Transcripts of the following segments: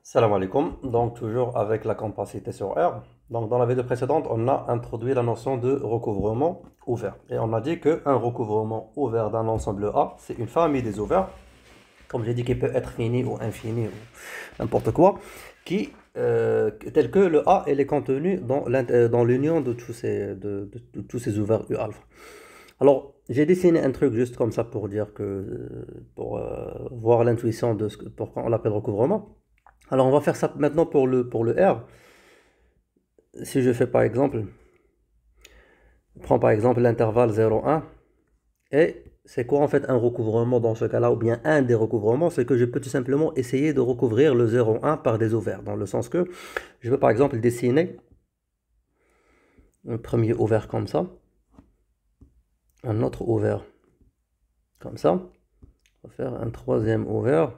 Salam alaikum, donc toujours avec la compacité sur R. Donc dans la vidéo précédente, on a introduit la notion de recouvrement ouvert. Et on a dit qu'un recouvrement ouvert d'un ensemble A, c'est une famille des ouverts, comme j'ai dit, qui peut être fini ou infini ou n'importe quoi, tel que le A elle est contenu dans l'union de de tous ces ouverts U alpha. Alors, j'ai dessiné un truc juste comme ça pour dire pour voir l'intuition de pourquoi on l'appelle recouvrement. Alors, on va faire ça maintenant pour le R. Si je fais par exemple, prends par exemple l'intervalle 0,1, et c'est quoi en fait un recouvrement dans ce cas-là, ou bien un des recouvrements, c'est que je peux tout simplement essayer de recouvrir le 0,1 par des ouverts, dans le sens que je veux par exemple dessiner un premier ouvert comme ça, un autre ouvert comme ça, on va faire un troisième ouvert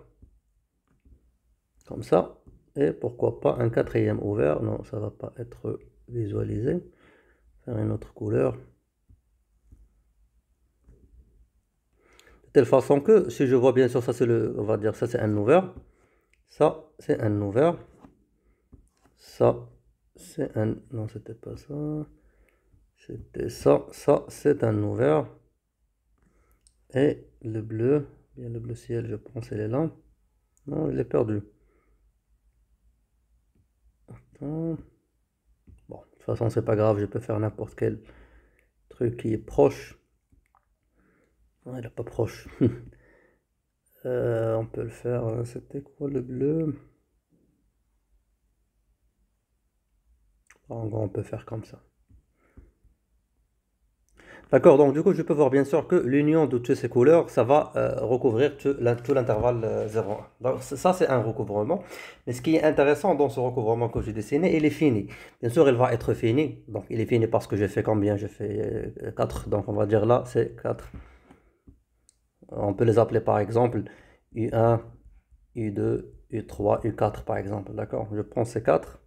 comme ça, et pourquoi pas un quatrième ouvert, non, ça va pas être visualisé, faire une autre couleur. De telle façon que, si je vois bien sûr, ça c'est on va dire, ça c'est un ouvert, ça c'est un ouvert, ça c'est un, non c'était pas ça, c'était ça, ça c'est un ouvert, et le bleu, bien le bleu ciel je pense il est là, non je l'ai perdu. Attends. Bon, de toute façon c'est pas grave, je peux faire n'importe quel truc qui est proche, non il est pas proche. On peut le faire, c'était quoi le bleu? En gros on peut faire comme ça. D'accord, donc du coup, je peux voir bien sûr que l'union de toutes ces couleurs, ça va recouvrir tout l'intervalle 0,1. Donc ça, c'est un recouvrement. Mais ce qui est intéressant dans ce recouvrement que j'ai dessiné, il est fini. Bien sûr, il va être fini. Donc il est fini parce que j'ai fait combien? J'ai fait 4. Donc on va dire là, c'est 4. On peut les appeler par exemple U1, U2, U3, U4 par exemple. D'accord? Je prends ces 4.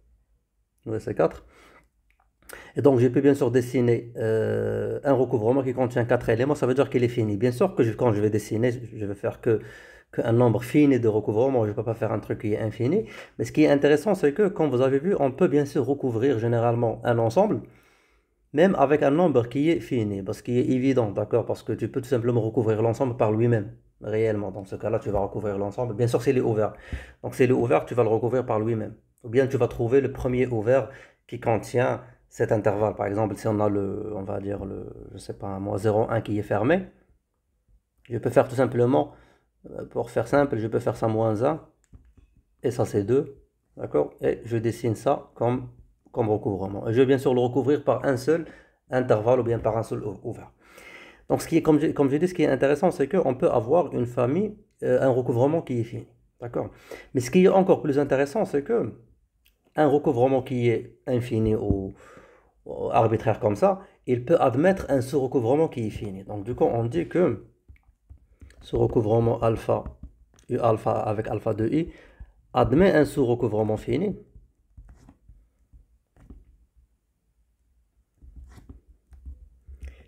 Oui, c'est 4. Et donc, je peux bien sûr dessiner un recouvrement qui contient 4 éléments, ça veut dire qu'il est fini. Bien sûr que quand je vais dessiner, je vais faire qu'un nombre fini de recouvrements, je ne peux pas faire un truc qui est infini. Mais ce qui est intéressant, c'est que, comme vous avez vu, on peut bien sûr recouvrir généralement un ensemble, même avec un nombre qui est fini, parce qu'il est évident, d'accord? Parce que tu peux tout simplement recouvrir l'ensemble par lui-même, réellement. Dans ce cas-là, tu vas recouvrir l'ensemble. Bien sûr, c'est les ouvert. Donc, c'est le ouvert, tu vas le recouvrir par lui-même. Ou bien tu vas trouver le premier ouvert qui contient cet intervalle. Par exemple, si on a on va dire je sais pas, moi, 0,1 qui est fermé, je peux faire tout simplement, pour faire simple, je peux faire ça moins 1, et ça c'est 2, d'accord? Et je dessine ça comme recouvrement. Et je vais bien sûr le recouvrir par un seul intervalle ou bien par un seul ouvert. Donc, comme j'ai dit, ce qui est intéressant, c'est qu'on peut avoir une famille, un recouvrement qui est fini. D'accord? Mais ce qui est encore plus intéressant, c'est que un recouvrement qui est infini ou arbitraire comme ça, il peut admettre un sous-recouvrement qui est fini. Donc, du coup, on dit que ce recouvrement alpha, U alpha avec alpha de I, admet un sous-recouvrement fini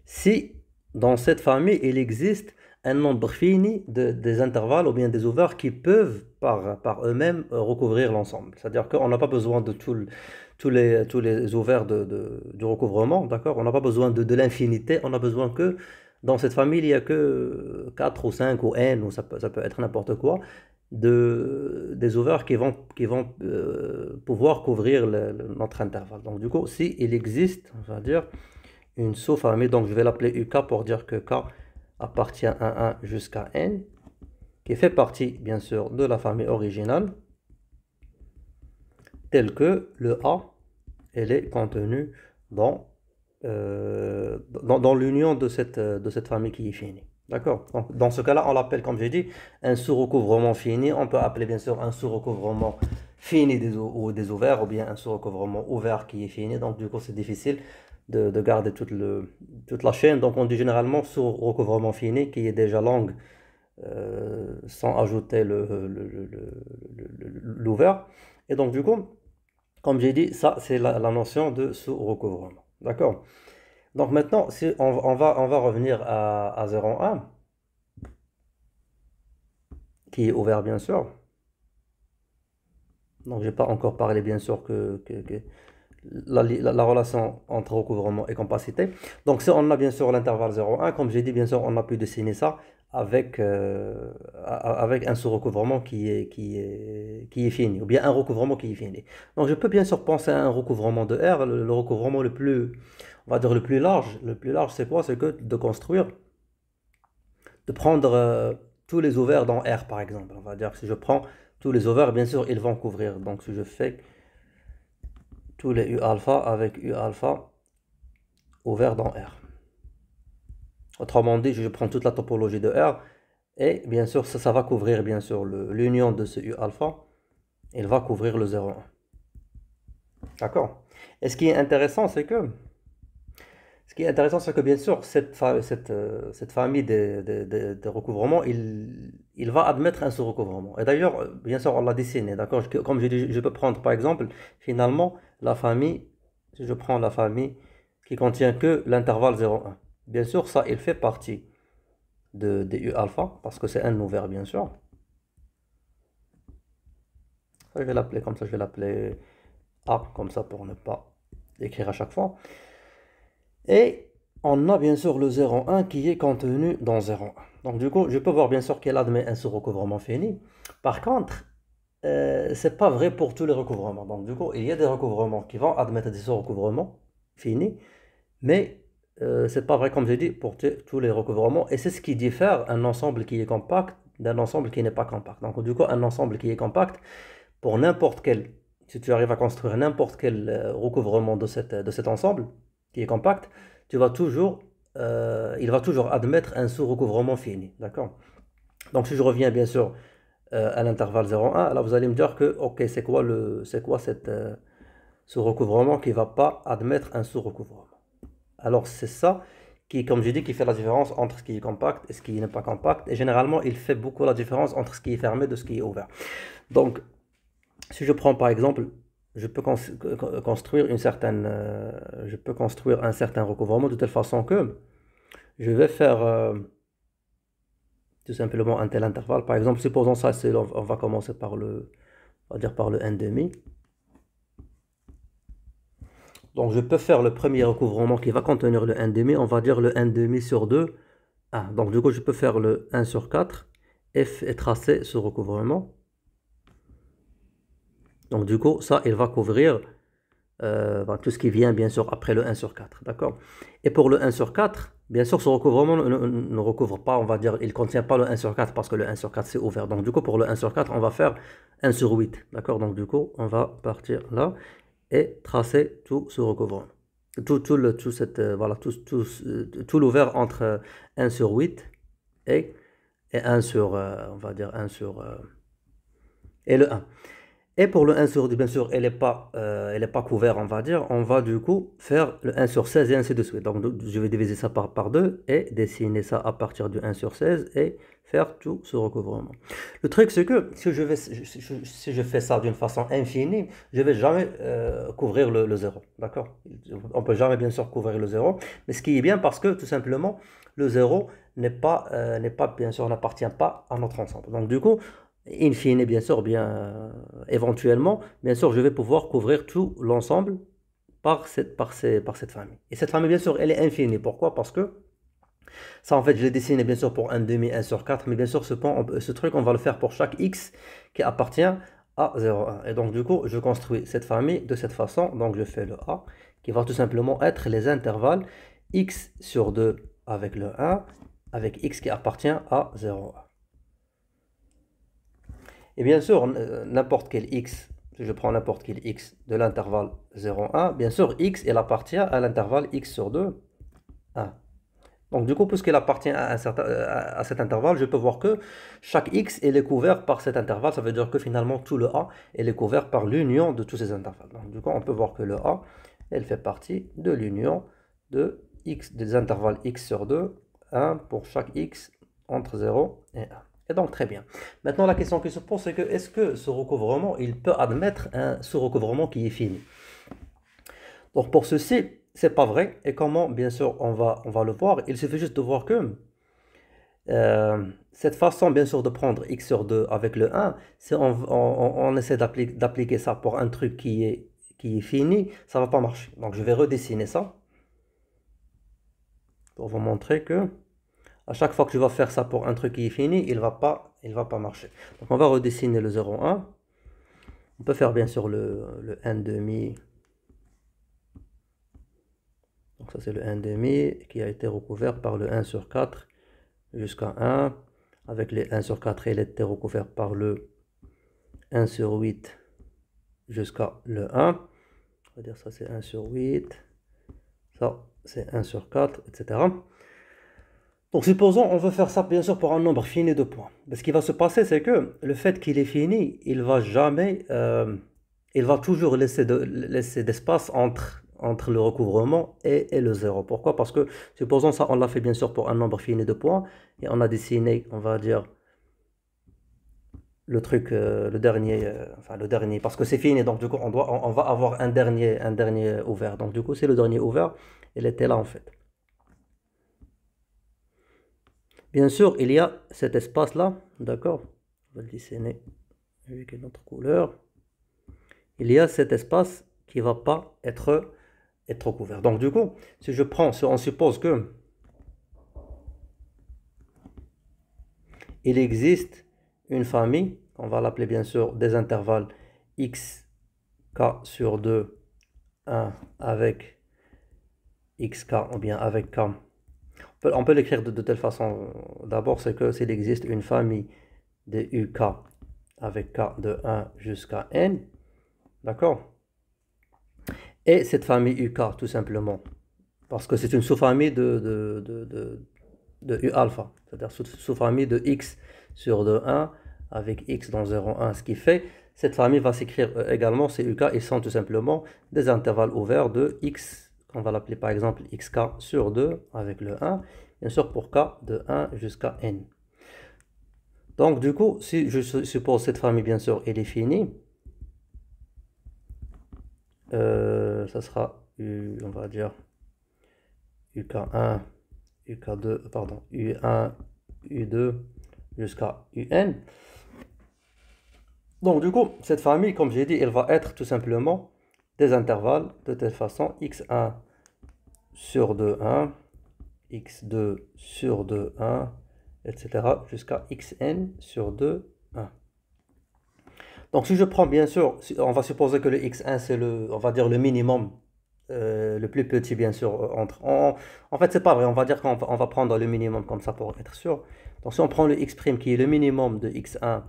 si dans cette famille il existe un nombre fini des intervalles ou bien des ouverts qui peuvent par eux-mêmes recouvrir l'ensemble. C'est-à-dire qu'on n'a pas besoin de tous les ouverts du recouvrement, d'accord? On n'a pas besoin de l'infinité, on a besoin que dans cette famille il n'y a que 4 ou 5 ou n, ou ça peut être n'importe quoi, des ouverts qui vont pouvoir couvrir notre intervalle. Donc du coup, si il existe, on va dire, une sous-famille, donc je vais l'appeler UK pour dire que K appartient à 1 jusqu'à N, qui fait partie bien sûr de la famille originale, telle que le A, elle est contenue dans l'union de cette famille qui est finie. D'accord? Donc dans ce cas-là, on l'appelle, comme j'ai dit, un sous-recouvrement fini. On peut appeler bien sûr un sous-recouvrement fini ou des ouverts, ou bien un sous-recouvrement ouvert qui est fini. Donc du coup, c'est difficile de garder toute la chaîne. Donc on dit généralement sous-recouvrement fini qui est déjà longue sans ajouter l'ouvert. Et donc du coup, comme j'ai dit, ça c'est la notion de sous-recouvrement. D'accord? Donc maintenant, si on va revenir à 0,1, qui est ouvert bien sûr. Donc, j'ai pas encore parlé, bien sûr, que la relation entre recouvrement et compacité. Donc, si on a bien sûr l'intervalle 0,1, comme j'ai dit, bien sûr, on a pu dessiner ça avec, avec un sous-recouvrement qui est fini, ou bien un recouvrement qui est fini. Donc, je peux bien sûr penser à un recouvrement de R, le recouvrement le plus, on va dire le plus large. Le plus large, c'est quoi? C'est que de construire, de prendre tous les ouverts dans R, par exemple. On va dire que si je prends tous les ouverts, bien sûr, ils vont couvrir. Donc, si je fais tous les U alpha avec U alpha ouvert dans R. Autrement dit, je prends toute la topologie de R et bien sûr, ça va couvrir bien sûr l'union de ce U alpha. Il va couvrir le 0,1. D'accord? Et ce qui est intéressant, c'est que bien sûr, cette famille de recouvrements, il va admettre un sous-recouvrement. Et d'ailleurs, bien sûr, on l'a dessiné, d'accord? Comme je dis, je peux prendre par exemple, finalement, la famille, si je prends la famille qui contient que l'intervalle 0,1. Bien sûr, ça, il fait partie de U alpha, parce que c'est un ouvert, bien sûr. Ça, je vais l'appeler comme ça, je vais l'appeler A, comme ça, pour ne pas l'écrire à chaque fois. Et on a bien sûr le 0,1 qui est contenu dans 0,1. Donc du coup, je peux voir bien sûr qu'elle admet un sous-recouvrement fini. Par contre, c'est pas vrai pour tous les recouvrements. Donc du coup, il y a des recouvrements qui vont admettre des sous-recouvrements finis, mais c'est pas vrai comme j'ai dit pour tous les recouvrements. Et c'est ce qui diffère un ensemble qui est compact d'un ensemble qui n'est pas compact. Donc du coup, un ensemble qui est compact, pour n'importe quel, si tu arrives à construire n'importe quel recouvrement de cet ensemble qui est compact, tu vas toujours, il va toujours admettre un sous-recouvrement fini. D'accord? Donc si je reviens bien sûr à l'intervalle 0,1, là vous allez me dire que, ok, c'est quoi ce recouvrement qui ne va pas admettre un sous-recouvrement? Alors c'est ça qui, comme j'ai dit, qui fait la différence entre ce qui est compact et ce qui n'est pas compact. Et généralement, il fait beaucoup la différence entre ce qui est fermé de ce qui est ouvert. Donc, si je prends par exemple, je peux construire je peux construire un certain recouvrement de telle façon que je vais faire tout simplement un tel intervalle. Par exemple, supposons ça, on va commencer par on va dire par le 1,5. Donc je peux faire le premier recouvrement qui va contenir le 1,5, on va dire le 1,5 sur 2, 1. Donc du coup, je peux faire le 1 sur 4 et tracer ce recouvrement. Donc du coup, ça, il va couvrir tout ce qui vient bien sûr après le 1 sur 4, d'accord? Et pour le 1 sur 4, bien sûr, ce recouvrement ne recouvre pas, on va dire, il ne contient pas le 1 sur 4 parce que le 1 sur 4 c'est ouvert. Donc du coup, pour le 1 sur 4, on va faire 1 sur 8, d'accord? Donc du coup, on va partir là et tracer tout ce recouvrement. Voilà, tout l'ouvert entre 1 sur 8 et 1 sur, on va dire 1 sur, et le 1. Et pour le 1 sur 2, bien sûr, elle est pas couverte, on va dire. On va du coup faire le 1 sur 16 et ainsi de suite. Donc, je vais diviser ça par 2 et dessiner ça à partir du 1 sur 16 et faire tout ce recouvrement. Le truc, c'est que si je fais ça d'une façon infinie, je ne vais jamais couvrir le 0. D'accord? On ne peut jamais, bien sûr, couvrir le 0. Mais ce qui est bien parce que, tout simplement, le 0 bien sûr, n'appartient pas à notre ensemble. Donc, du coup, in fine, bien sûr, éventuellement, bien sûr, je vais pouvoir couvrir tout l'ensemble par cette famille. Et cette famille, bien sûr, elle est infinie. Pourquoi? Parce que ça, en fait, je l'ai dessiné, bien sûr, pour 1,5, 1 sur 4, mais bien sûr, ce truc, on va le faire pour chaque x qui appartient à 0,1. Et donc, du coup, je construis cette famille de cette façon. Donc, je fais le A, qui va tout simplement être les intervalles x sur 2 avec le 1, avec x qui appartient à 0,1. Et bien sûr, n'importe quel x, si je prends n'importe quel x de l'intervalle 0,1, bien sûr, x, il appartient à l'intervalle x sur 2, 1. Donc du coup, puisqu'il appartient à cet intervalle, je peux voir que chaque x il est couvert par cet intervalle. Ça veut dire que finalement, tout le a il est couvert par l'union de tous ces intervalles. Donc du coup, on peut voir que le a, elle fait partie de l'union des intervalles x sur 2, 1 pour chaque x entre 0 et 1. Et donc, très bien. Maintenant, la question qui se pose, c'est que est-ce que ce recouvrement, il peut admettre un sous-recouvrement qui est fini? Donc, pour ceci, c'est pas vrai. Et comment, bien sûr, on va le voir. Il suffit juste de voir que Cette façon, bien sûr, de prendre x sur 2 avec le 1, si on essaie d'appliquer ça pour un truc qui est fini, ça va pas marcher. Donc, je vais redessiner ça pour vous montrer que à chaque fois que tu vas faire ça pour un truc qui est fini, il va pas marcher. Donc, on va redessiner le 0,1. On peut faire, bien sûr, le 1 demi. Donc, ça, c'est le 1 demi qui a été recouvert par le 1 sur 4 jusqu'à 1. Avec les 1 sur 4, il était recouvert par le 1 sur 8 jusqu'à le 1. On va dire ça c'est 1 sur 8. Ça c'est 1 sur 4, etc. Donc supposons on veut faire ça bien sûr pour un nombre fini de points. Mais ce qui va se passer c'est que le fait qu'il est fini, il va jamais, il va toujours laisser d'espace entre le recouvrement et le 0. Pourquoi? Parce que supposons ça on l'a fait bien sûr pour un nombre fini de points et on a dessiné, on va dire, le truc, le dernier, enfin le dernier, parce que c'est fini, donc du coup on va avoir un dernier ouvert. Donc du coup c'est le dernier ouvert, il était là en fait. Bien sûr, il y a cet espace-là, d'accord? On va le dessiner avec une autre couleur. Il y a cet espace qui va pas être couvert. Donc du coup, si on suppose que il existe une famille, on va l'appeler bien sûr des intervalles x k sur 2, 1 avec xk ou bien avec k. On peut l'écrire de telle façon. D'abord, c'est que s'il existe une famille de uk avec k de 1 jusqu'à n, d'accord? Et cette famille uk, tout simplement, parce que c'est une sous-famille de u alpha, c'est-à-dire sous-famille de x sur 2, 1 avec x dans 0, 1, ce qui fait, cette famille va s'écrire également, ces uk, ils sont tout simplement des intervalles ouverts de x, on va l'appeler par exemple xk sur 2 avec le 1, bien sûr pour k de 1 jusqu'à n. Donc du coup, si je suppose cette famille, bien sûr, elle est finie, ça sera, on va dire, UK1, UK2, pardon, U1, U2 jusqu'à UN. Donc du coup, cette famille, comme j'ai dit, elle va être tout simplement des intervalles de telle façon x1 sur 2, 1, x2 sur 2, 1, etc. jusqu'à xn sur 2, 1. Donc si je prends bien sûr, on va supposer que le x1 c'est on va dire le minimum, le plus petit bien sûr en fait c'est pas vrai, on va dire qu'on va prendre le minimum comme ça pour être sûr. Donc si on prend le x' qui est le minimum de x1,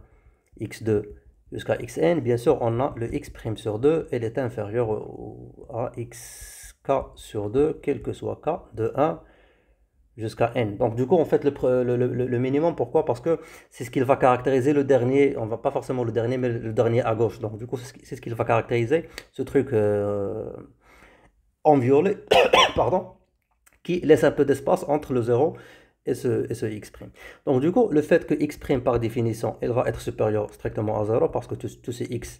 x2 jusqu'à xn, bien sûr on a le x' sur 2, elle est inférieure à xk sur 2, quel que soit k de 1 jusqu'à n. Donc du coup, on fait le minimum, pourquoi? Parce que c'est ce qu'il va caractériser le dernier, on va pas forcément le dernier, mais le dernier à gauche. Donc du coup, c'est ce qu'il va caractériser, ce truc en violet, pardon, qui laisse un peu d'espace entre le 0 et ce x'. Donc du coup, le fait que x' par définition, il va être supérieur strictement à 0, parce que tous ces x,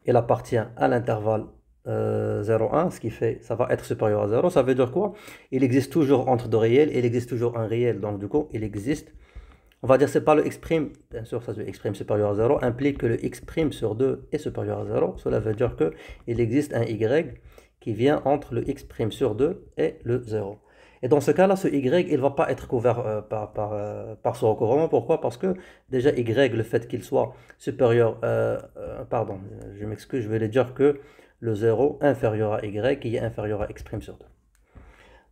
il appartient à l'intervalle 0,1, ce qui fait ça va être supérieur à 0. Ça veut dire quoi? Il existe toujours entre deux réels, il existe toujours un réel. Donc du coup, il existe, on va dire c'est pas le x', bien sûr, ça le x' supérieur à 0 implique que le x' sur 2 est supérieur à 0. Cela veut dire que il existe un y qui vient entre le x' sur 2 et le 0. Et dans ce cas-là, ce y, il ne va pas être couvert par ce recouvrement. Pourquoi? Parce que déjà y, le fait qu'il soit supérieur, pardon, je m'excuse, je vais dire que le 0 inférieur à y qui est inférieur à x' sur 2.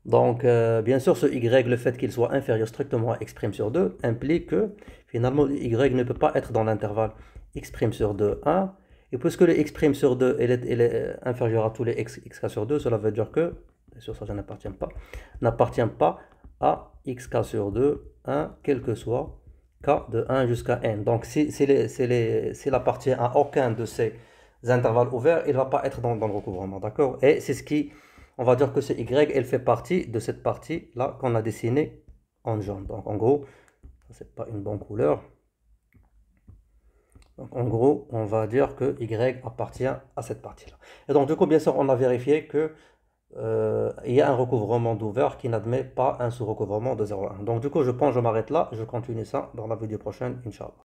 Donc, bien sûr, ce y, le fait qu'il soit inférieur strictement à x' sur 2, implique que finalement, y ne peut pas être dans l'intervalle x' sur 2, 1. Et puisque le x' sur 2 il est inférieur à tous les xk sur 2, cela veut dire que, bien sûr, ça n'appartient pas à xk sur 2, 1, quel que soit k de 1 jusqu'à n. Donc, s'il appartient à aucun de ces intervalles ouverts, il ne va pas être dans le recouvrement, d'accord? Et c'est ce qui, on va dire que ce y, elle fait partie de cette partie-là qu'on a dessinée en jaune. Donc, en gros, c'est pas une bonne couleur. Donc, en gros, on va dire que y appartient à cette partie-là. Et donc, du coup, bien sûr, on a vérifié que il y a un recouvrement d'ouvert qui n'admet pas un sous-recouvrement de 0,1. Donc du coup, je pense que je m'arrête là. Je continue ça dans la vidéo prochaine, Inch'Allah.